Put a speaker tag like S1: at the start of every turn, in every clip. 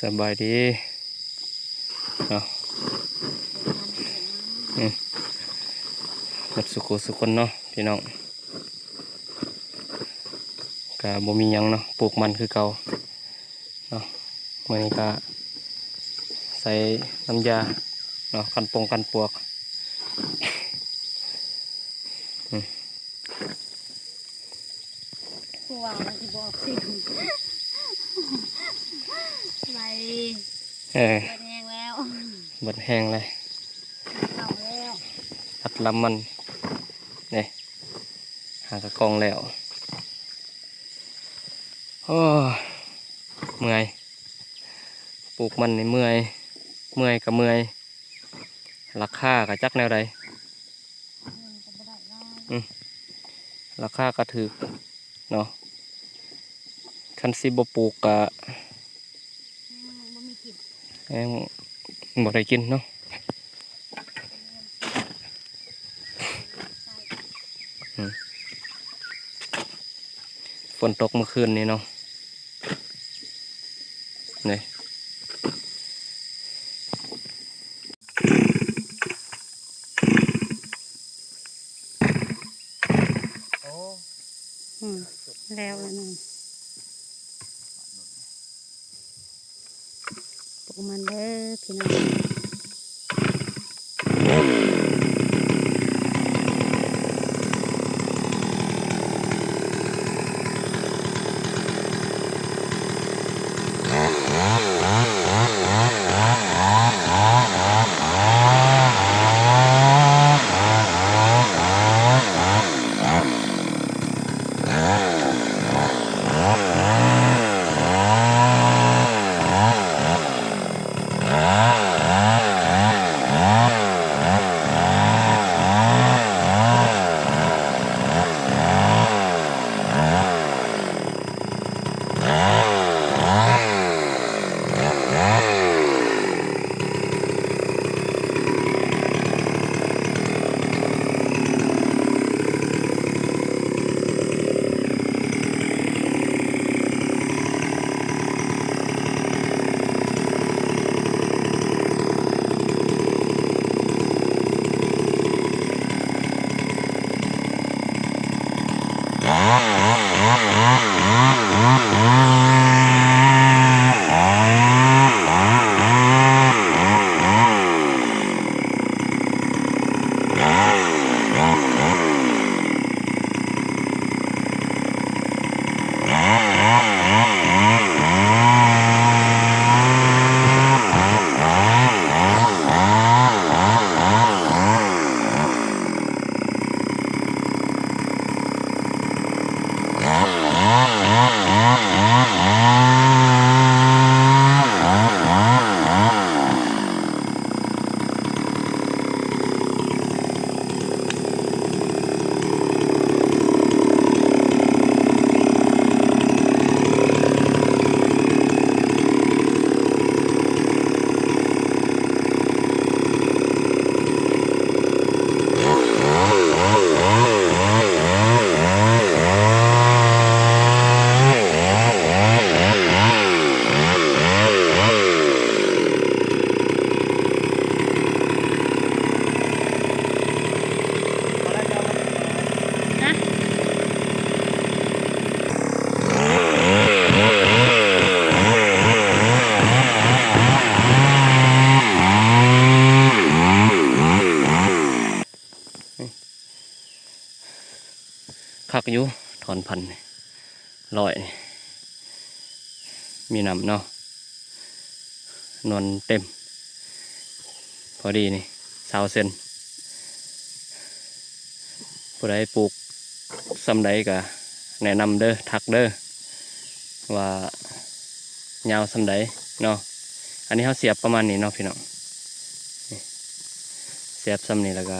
S1: สบายดีเนาะหมดสุขสุขคนเนาะพี่น้องก็บ่มีหยังเนาะปลูกมันคือเก่าเนาะมื้อนี้ก็ใส่น้ำยาเนาะกันปวก
S2: ผู้ว่ามันสิบอกสิไหลเบิดแห้งแล้ว
S1: เบิดแห้งเลย
S2: เข้าแล้ว
S1: อัดลำมันนี่หากระกองแล้วโอ้เมื่อยปลูกมันนี่เมื่อยกับเมื่อยราคาก็จักแนวใดราคาก็ถูกเนาะคันสิบ่ปลูกก็บ่ได้กินเนาะฝนตกเมื่อคืนนี้เนาะนี่
S2: แล้วนึงปลูกมันเด้อพี่น้อง
S1: คักอยู่ถอนพันลอยมีน้ำเนาะนวลเต็มพอดีนี่20 เซนผู้ใดปลูกซ้ำใดก็แนะนำเด้อทักเด้อว่ายาวซ้ำใดเนาะอันนี้เขาเสียบประมาณนี้เนาะพี่น้องเสียบซ้ำนี้แล้วก็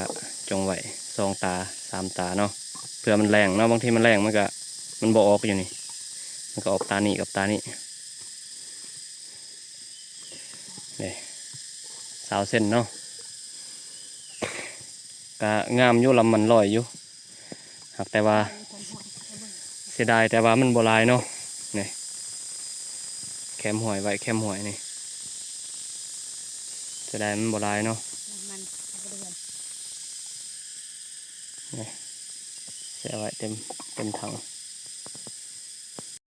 S1: จงไว้2 ตา 3 ตาเนาะเพื่อมันแรงเนาะบางทีมันแรงมันบ่ออกอยู่นี่มันก็ออกตานี้กับตานี้นี่20 เซนเนาะก็งามอยู่ลำมันลอยอยู่หากแต่ว่าเสียดายแต่ว่ามันบ่หลายเนาะนี่แคมหอยไว้แคมหอยนี่ จะได้มันบ่หลายเนาะ
S2: มันเอาไปเดือน
S1: เสียไว้เต็มถัง